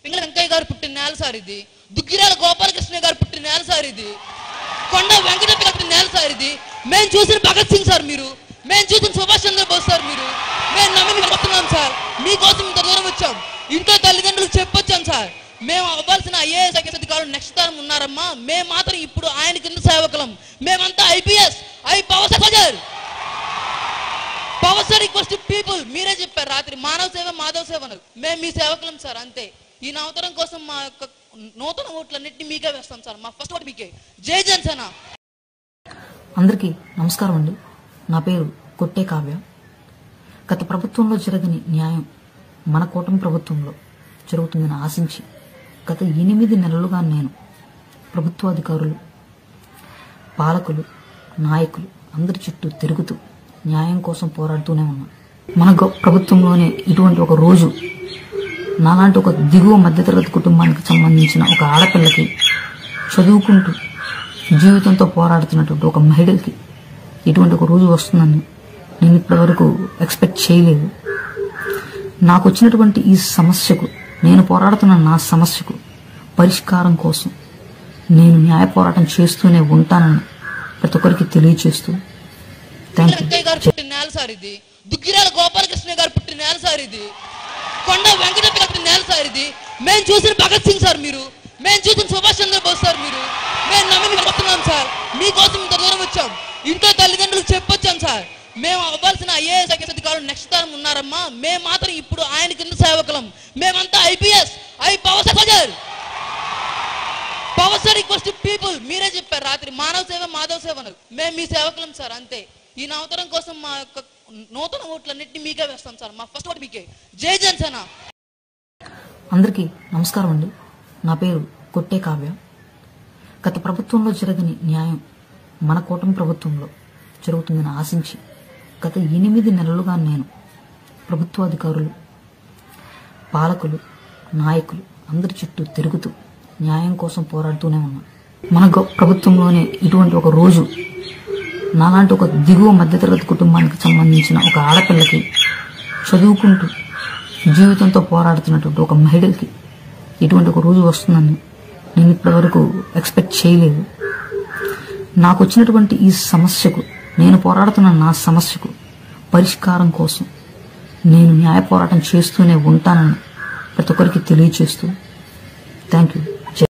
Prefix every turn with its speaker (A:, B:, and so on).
A: పింగళ వెంకయ్య గారు పుట్టిన నేల సార్ ఇది. దుగ్గిరాల గోపాలకృష్ణ గారు పుట్టిన నేల సార్ ఇది. కొండ వెంకటప్ప గారు పుట్టిన నేల సార్ ఇది. మేము చూసిన భగత్ సింగ్ సార్ మీరు, మేము చూసిన సుభాష్ చంద్రబోస్ సార్ మీరు, మేము నమ్మి వస్తున్నాం సార్. మీకోసం ఇంత దూరం వచ్చాం. ఇంట్లో తల్లిదండ్రులకు చెప్పొచ్చాం సార్. మేము అవ్వాల్సిన ఐఏఎస్ ఐపీఎస్ అధికారులు నెక్స్ట్ తరం ఉన్నారమ్మా. మేము మాత్రం ఇప్పుడు ఆయన కింద సేవకులం. మేమంతా IPS power soldier. Power request people. మీరే చెప్పారు రాత్రి మానవ సేవ మాధవ సేవ అన్నారు. మేము మీ సేవకులం సార్ అంతే. ఈ నవతరం కోసం మా యొక్క నూతన ఓట్లన్నింటినీ మీకే వేస్తాం సార్. మా ఫస్ట్ ఓటు మీకే. జై జనసేన.
B: అందరికీ నమస్కారం అండి. నా పేరు కొట్టే కావ్య. గత ప్రభుత్వంలో జరగని న్యాయం మన కూటమి ప్రభుత్వంలో జరుగుతుందని ఆశించి గత 8 నెలలుగా నేను ప్రభుత్వాధికారులు, పాలకులు, నాయకులు అందరి చుట్టూ తిరుగుతూ న్యాయం కోసం పోరాడుతూనే ఉన్నాను. మన ప్రభుత్వంలోనే ఇటువంటి ఒక రోజు నాలాంటి ఒక దిగువ మధ్యతరగతి కుటుంబానికి సంబంధించిన ఒక ఆడపిల్లకి, చదువుకుంటూ జీవితంతో పోరాడుతున్నటువంటి ఒక మహిళకి ఇటువంటి ఒక రోజు వస్తుందని నేను ఇప్పటివరకు ఎక్స్పెక్ట్ చేయలేదు. నాకు వచ్చినటువంటి ఈ సమస్యకు, నేను పోరాడుతున్న నా సమస్యకు పరిష్కారం కోసం నేను న్యాయ పోరాటం చేస్తూనే ఉంటానని ప్రతి ఒక్కరికి తెలియజేస్తూ
A: వెంకయ్య గారు పుట్టిన నేల సార్ ఇది. దుగ్గిరాల గోపాలకృష్ణ గారు పుట్టిన నేల సార్ ఇది. కొండ వెంకటప్ప గారు పుట్టిన నేల సార్ ఇది. మేము చూసిన భగత్ సింగ్ సార్ మీరు, మేము చూసిన సుభాష్ చంద్రబోస్ సార్ మీరు, మేము నమ్మి వస్తున్నాం సార్. మీకోసం ఇంత దూరం వచ్చాం. ఇంట్లో తల్లిదండ్రులకు చెప్పొచ్చాం సార్. మేము అవ్వాల్సిన ఐఏఎస్ ఐపీఎస్ అధికారులు నెక్స్ట్ తరం ఉన్నారమ్మా. మేము మాత్రం ఇప్పుడు ఆయన కింద సేవకులం. మేమంతా IPS power soldier. Power request people. మీరే చెప్పారు రాత్రి మానవ సేవ మాధవ సేవ అన్నారు. మేము మీ సేవకులం సార్ అంతే. ఈ నవతరం కోసం మా యొక్క నూతన ఓట్లన్నింటినీ మీకే వేస్తాం సార్. మా ఫస్ట్ ఓటు మీకే. జై జనసేన.
B: అందరికీ నమస్కారం అండి. నా పేరు కొట్టే కావ్య. గత ప్రభుత్వంలో జరగని న్యాయం మన కూటమి ప్రభుత్వంలో జరుగుతుందని ఆశించి గత 8 నెలలుగా నేను ప్రభుత్వాధికారులు, పాలకులు, నాయకులు అందరి చుట్టూ తిరుగుతూ న్యాయం కోసం పోరాడుతూనే ఉన్నాను. మన ప్రభుత్వంలోనే ఇటువంటి ఒక రోజు నాలాంటి ఒక దిగువ మధ్యతరగతి కుటుంబానికి సంబంధించిన ఒక ఆడపిల్లకి, చదువుకుంటూ జీవితంతో పోరాడుతున్నటువంటి ఒక మహిళకి ఇటువంటి ఒక రోజు వస్తుందని నేను ఇప్పటివరకు ఎక్స్పెక్ట్ చేయలేదు. నాకు వచ్చినటువంటి ఈ సమస్యకు, నేను పోరాడుతున్న నా సమస్యకు పరిష్కారం కోసం నేను న్యాయ పోరాటం చేస్తూనే ఉంటానని ప్రతి ఒక్కరికి తెలియజేస్తూ థ్యాంక్ యూ.